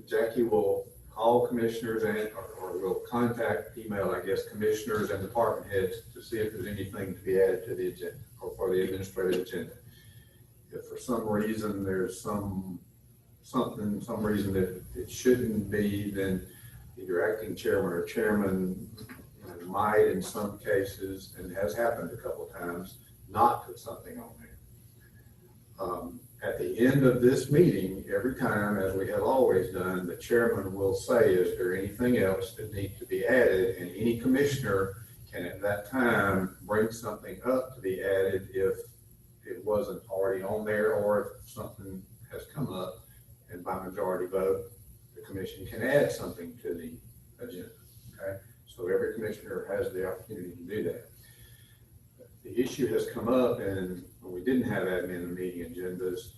Jackie will call commissioners or will contact, email, I guess, commissioners and department heads to see if there's anything to be added to the agenda or for the administrative agenda. If for some reason there's some reason that it shouldn't be, then either acting chairman or chairman might in some cases, and has happened a couple of times, not put something on there. At the end of this meeting, every time, as we have always done, the chairman will say, is there anything else that needs to be added? And any commissioner can at that time bring something up to be added if it wasn't already on there, or if something has come up and by majority vote, the commission can add something to the agenda, okay? So every commissioner has the opportunity to do that. The issue has come up, and we didn't have admin meeting agendas,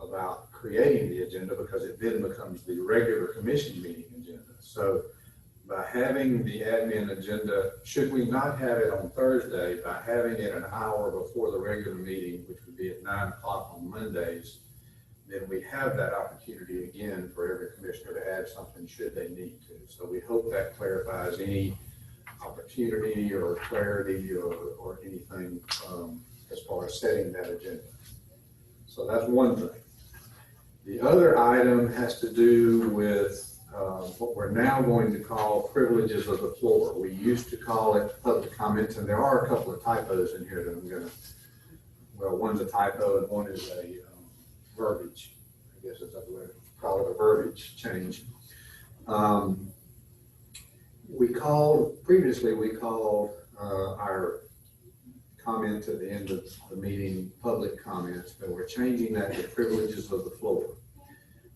about creating the agenda, because it then becomes the regular commission meeting agenda. So by having the admin agenda, should we not have it on Thursday, by having it an hour before the regular meeting, which would be at 9 o'clock on Mondays, then we have that opportunity again for every commissioner to add something should they need to. So we hope that clarifies any opportunity or clarity or anything as far as setting that agenda. So that's one thing. The other item has to do with what we're now going to call privileges of the floor. We used to call it public comments, and there are a couple of typos in here that I'm going to, well, one's a typo and one is a verbiage. I guess it's call it a verbiage change. Previously we called our comments at the end of the meeting public comments, but we're changing that to privileges of the floor.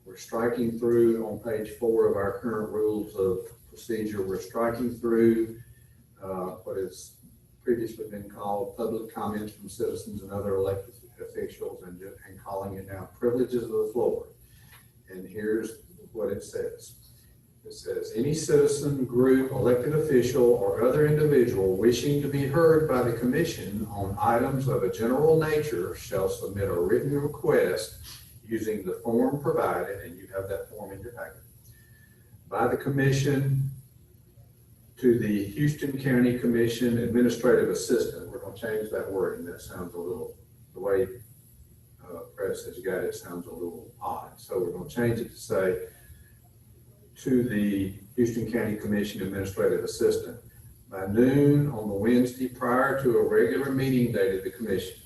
We're striking through on page 4 of our current rules of procedure. We're striking through what has previously been called public comments from citizens and other elected officials, and calling it now privileges of the floor. And here's what it says. It says, any citizen, group, elected official, or other individual wishing to be heard by the commission on items of a general nature shall submit a written request using the form provided, and you have that form in your packet, by the commission to the Houston County Commission Administrative Assistant. We're going to change that wording. That sounds a little, the way Press has got it sounds a little odd. So we're going to change it to say, to the Houston County Commission Administrative Assistant by noon on the Wednesday prior to a regular meeting date of the commission.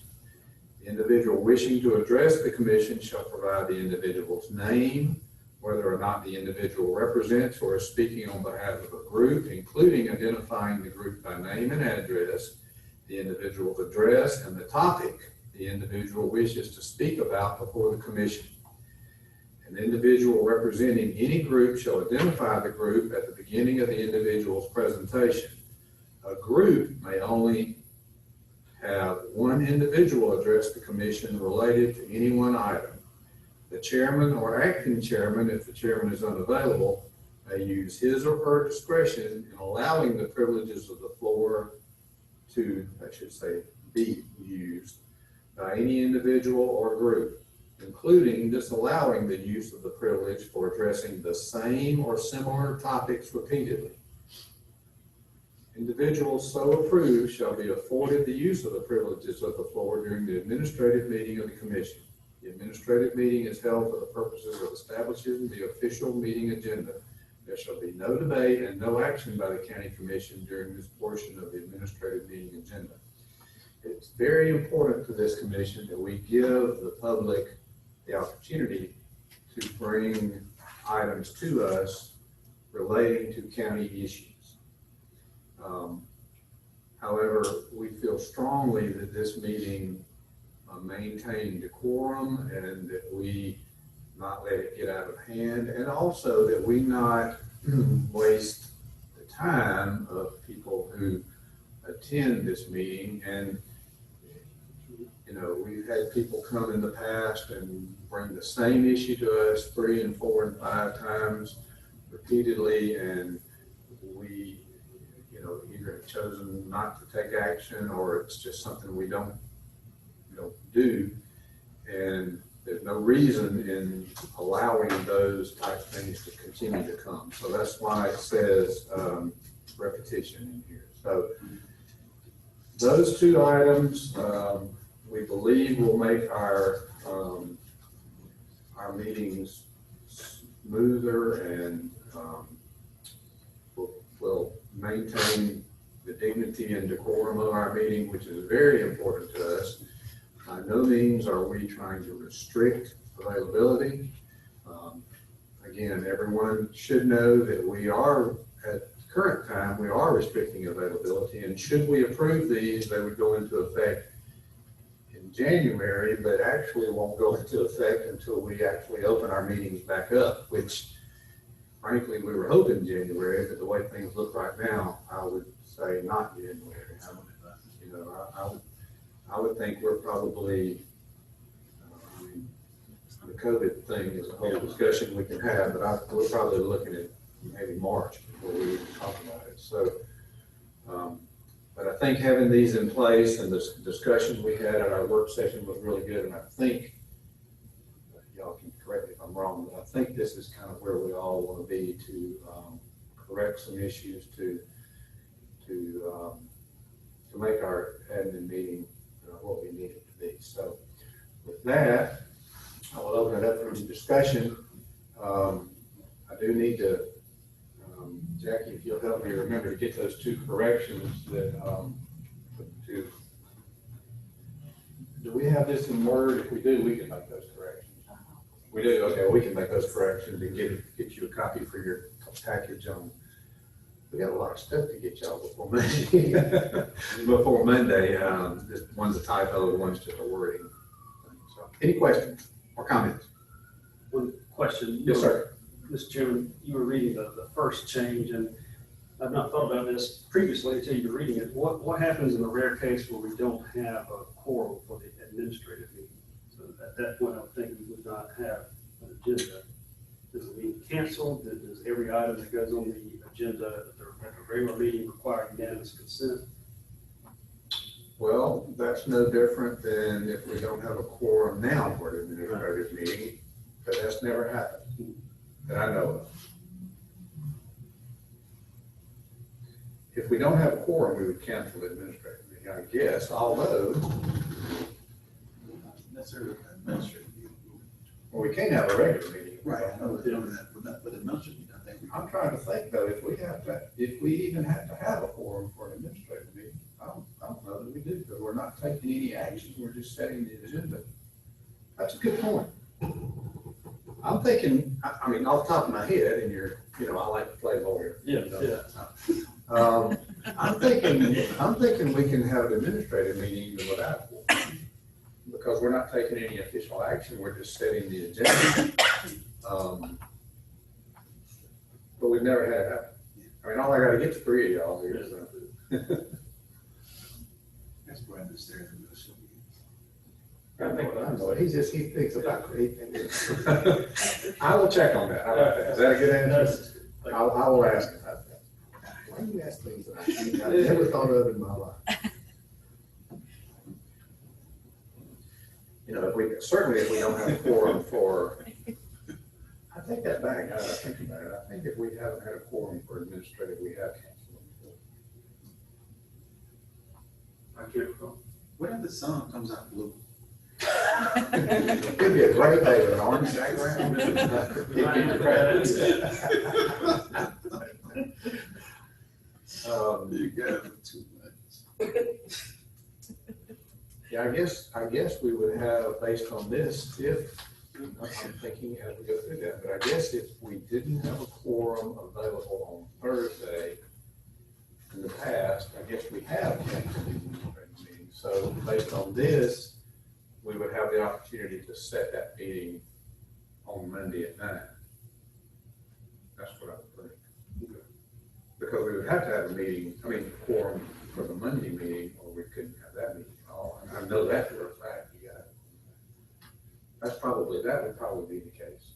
The individual wishing to address the commission shall provide the individual's name, whether or not the individual represents or is speaking on behalf of a group, including identifying the group by name and address, the individual's address, and the topic the individual wishes to speak about before the commission. An individual representing any group shall identify the group at the beginning of the individual's presentation. A group may only have one individual address the commission related to any one item. The chairman or acting chairman, if the chairman is unavailable, may use his or her discretion in allowing the privileges of the floor to, I should say, be used by any individual or group, including disallowing the use of the privilege for addressing the same or similar topics repeatedly. Individuals so approved shall be afforded the use of the privileges of the floor during the administrative meeting of the commission. The administrative meeting is held for the purposes of establishing the official meeting agenda. There shall be no debate and no action by the county commission during this portion of the administrative meeting agenda. It's very important to this commission that we give the public the opportunity to bring items to us relating to county issues. However, we feel strongly that this meeting maintain decorum and that we not let it get out of hand, and also that we not waste the time of people who attend this meeting. And, you know, we've had people come in the past and bring the same issue to us 3 and 4 and 5 times repeatedly, and we, you know, either have chosen not to take action, or it's just something we don't do. And there's no reason in allowing those type things to continue to come. So that's why it says repetition in here. So those 2 items, we believe will make our meetings smoother, and will maintain the dignity and decorum of our meeting, which is very important to us. By no means are we trying to restrict availability. Again, everyone should know that we are, at the current time, we are restricting availability, and should we approve these, they would go into effect in January, but actually won't go into effect until we actually open our meetings back up, which frankly, we were hoping January, but the way things look right now, I would say not January. You know, I would think we're probably, I mean, the COVID thing is a whole discussion we can have, but we're probably looking at maybe March before we even talk about it. So, but I think having these in place, and this discussion we had at our work session was really good, and I think, y'all can correct me if I'm wrong, but I think this is kind of where we all want to be to correct some issues to make our admin meeting what we need it to be. So with that, I will open it up for discussion. I do need to, Jackie, if you'll help me remember to get those 2 corrections that, do we have this in Word? If we do, we can make those corrections. We do, okay, we can make those corrections and get you a copy for your package on. We got a lot of stuff to get y'all before Monday. Before Monday, this one's a typo, one's just a wording. So, any questions or comments? One question. Yes, sir. Mr. Chairman, you were reading the first change, and I've not thought about this previously until you were reading it. What happens in the rare case where we don't have a quorum for the administrative meeting? So at that point, I would think we would not have an agenda. Does it mean canceled? Does every item that goes on the agenda at the regular meeting require unanimous consent? Well, that's no different than if we don't have a quorum now for an administrative meeting, but that's never happened that I know of. If we don't have a quorum, we would cancel the administrative meeting, I guess, although. Not necessarily administrative. Well, we can't have a regular meeting. Right, I know that, but administrative, I think. I'm trying to think though, if we even have to have a quorum for an administrative meeting, I don't know that we do, because we're not taking any action, we're just setting the agenda. That's a good point. I'm thinking, I mean, off the top of my head, and I like to play lawyer. Yeah, I'm thinking we can have an administrative meeting even without a quorum, because we're not taking any official action, we're just setting the agenda. But we've never had it happen. I mean, all I gotta get is 3 of y'all here, so. That's where I understand the I think I know it. He thinks about it. I will check on that. How about that? Is that a good answer? I will ask him about that. Why do you ask things that I've never thought of in my life? You know, if we don't have a quorum for, I take that back, I think about it. I think if we haven't had a quorum for administrative, we have canceled them before. I can't recall. What if the sun comes out blue? It'd be a great day with an orange background. You got it too much. Yeah, I guess we would have, based on this, if, I'm thinking as we go through that, but I guess if we didn't have a quorum available on Thursday in the past, I guess we have canceled the meeting. So based on this, we would have the opportunity to set that meeting on Monday at 9. That's what I would think. Because we would have to have a meeting, quorum for the Monday meeting, or we couldn't have that meeting at all. And I know that for a fact, you got it. That would probably be the case.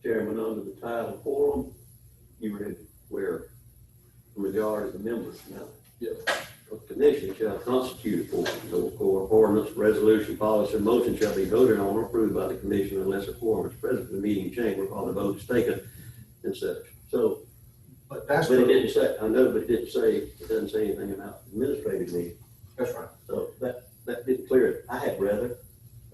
Chairman, under the title quorum, you read where the majority of the members now. Yes. The commission shall constitute a quorum. No quorum, ordinance, resolution, policy, or motion shall be voted on or approved by the commission unless a quorum is present in the meeting chamber while the vote is taken and such. So, But but it didn't say, I know, but it doesn't say anything about administrative meeting. That's right. So that didn't clear it. I had rather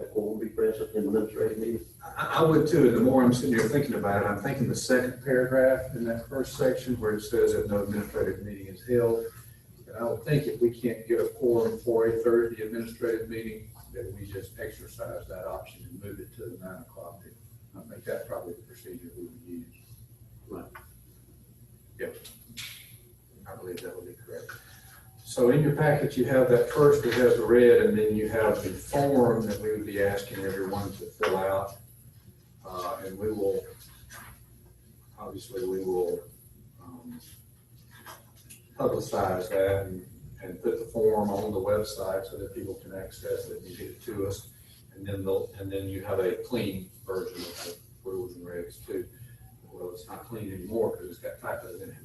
a quorum be present in administrative meeting. I would too, and the more I'm sitting here thinking about it, I'm thinking the second paragraph in that first section where it says that no administrative meeting is held. And I would think if we can't get a quorum for a Thursday administrative meeting, that we just exercise that option and move it to the 9 o'clock. I think that's probably the procedure we would use. Right. Yep. I believe that would be correct. So in your packet, you have that first that has the red, and then you have the form that we would be asking everyone to fill out. And we will, obviously, publicize that and put the form on the website so that people can access it and get it to us. And then you have a clean version of the rules and regs too. Well, it's not clean anymore because it's got typos in it.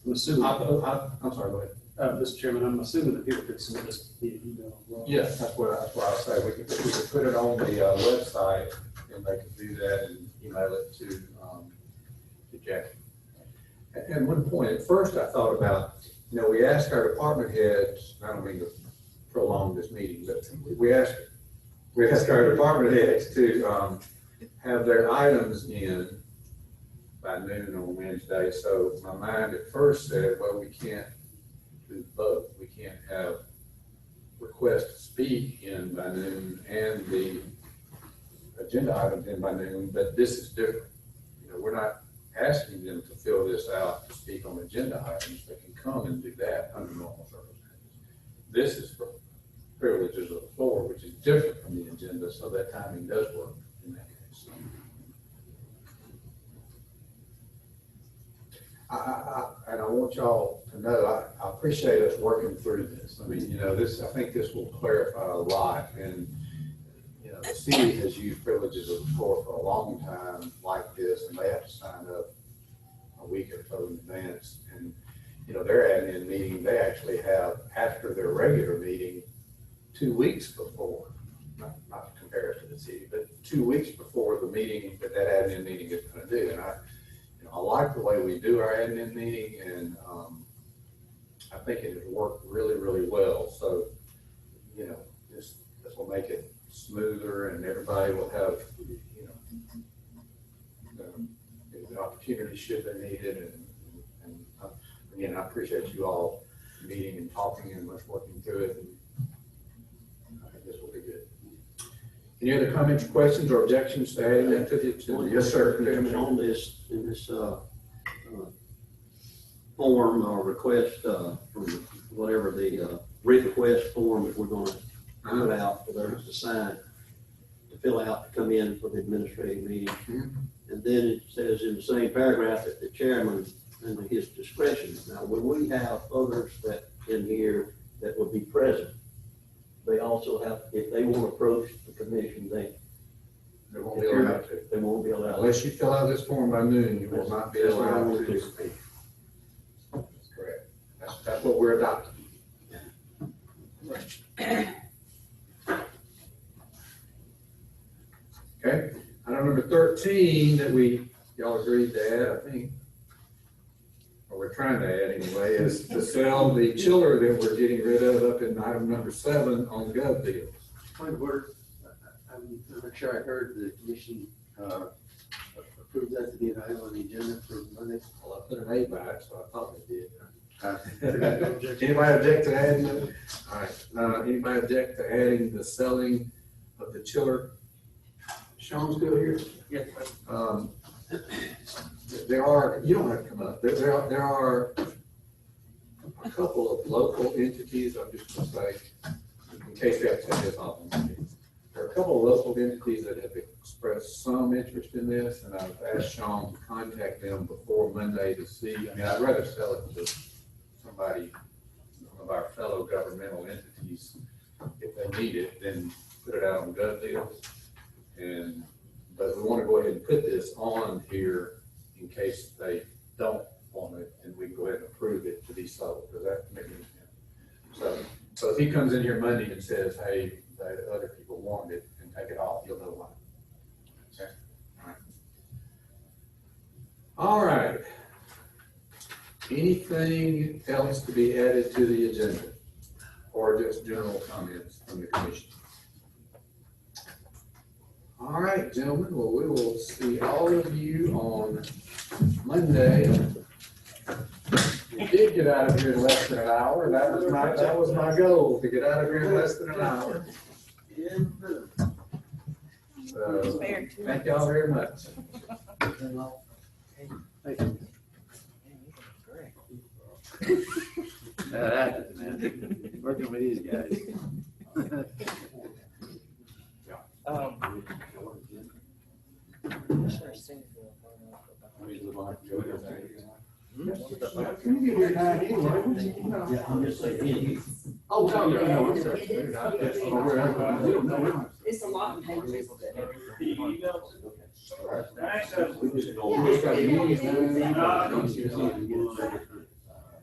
I'm assuming, I'm sorry, go ahead. Mr. Chairman, I'm assuming that people could submit this via email as well. Yes, that's what I say. We could put it on the website, and they could do that and email it to Jackie. And one point, at first I thought about, we asked our department heads, I don't mean to prolong this meeting, but we asked our department heads to have their items in by noon on Wednesday. So my mind at first said, well, we can't do both. We can't have request to speak in by noon and the agenda items in by noon, but this is different. We're not asking them to fill this out to speak on agenda items. They can come and do that under normal circumstances. This is for privileges of the floor, which is different from the agenda, so that timing does work in that case. And I want y'all to know, I appreciate us working through this. I mean, I think this will clarify a lot. And, the city has used privileges of the floor for a long time like this, and they have to sign up a week or so in advance. And, their admin meeting, they actually have after their regular meeting 2 weeks before, not to compare it to the city, but 2 weeks before the meeting that admin meeting is going to do. And I like the way we do our admin meeting, and I think it has worked really, really well. So, this will make it smoother, and everybody will have, the opportunity should they need it. And again, I appreciate you all meeting and talking and us working through it. And I think this will be good. Any other comments, questions, or objections to adding that to the agenda? Yes, sir. On this, in this form or request from whatever the request form that we're going to put out for those to sign, to fill out, to come in for the administrative meeting. And then it says in the same paragraph that the chairman and his discretion. Now, when we have others that in here that will be present, they also have, if they want to approach the commission, they won't be allowed to. They won't be allowed. Unless you fill out this form by noon, you will not be allowed to speak. That's correct. That's what we're adopting. Okay, item number 13 that y'all agreed to add, I think, or we're trying to add anyway, is to sell the chiller that we're getting rid of up in item number 7 on Gov Deals. Point of order. I'm not sure I heard the commission approve that to be an item on the agenda for Monday. Well, I put an A by it, so I thought they did. Anybody object to adding it? All right. Anybody object to adding the selling of the chiller? Sean's still here? Yes. There are, you don't have to come up. There are a couple of local entities, I'm just going to say, in case we have to take this off. There are a couple of local entities that have expressed expressed some interest in this, and I've asked Sean to contact them before Monday to see, I mean, I'd rather sell it to somebody, one of our fellow governmental entities, if they need it, than put it out on gov deals. But we want to go ahead and put this on here in case they don't want it, and we can go ahead and approve it to be sold. Does that make any sense? So if he comes in here Monday and says, hey, the other people want it, and take it off, you'll know why. Okay. All right. Anything else to be added to the agenda, or just general comments from the commission? All right, gentlemen, well, we will see all of you on Monday. We did get out of here in less than an hour. That was my goal, to get out of here in less than an hour. So, thank y'all very much. Working with these guys. Yeah, I'm just saying. Oh, no, no, It's a lot of pages.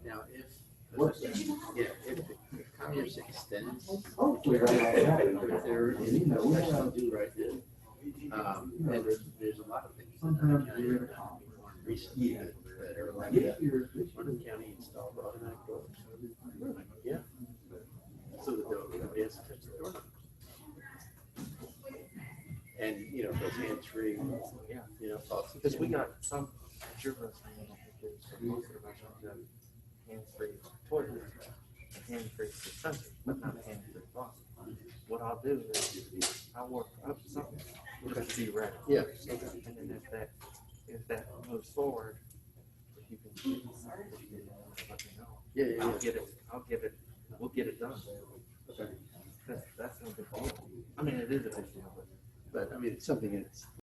Now, if the Commerce extends, Hopefully, if there is no question to do right now, and there's a lot of things that the county have done recently that are like that. Vernon County installed automatic doors. Yeah. So that nobody has to touch the door. And, you know, those hands-free, you know, Because we got some, your resume, most of us have hands-free toilet, hands-free dispensers, but not hands-free faucet. What I'll do is I'll work up something to be ready. Yeah. And then if that moves forward, if you can let me know. Yeah. I'll get it, we'll get it done. Okay. That's no big deal. I mean, it is a big deal, But I mean, it's something that's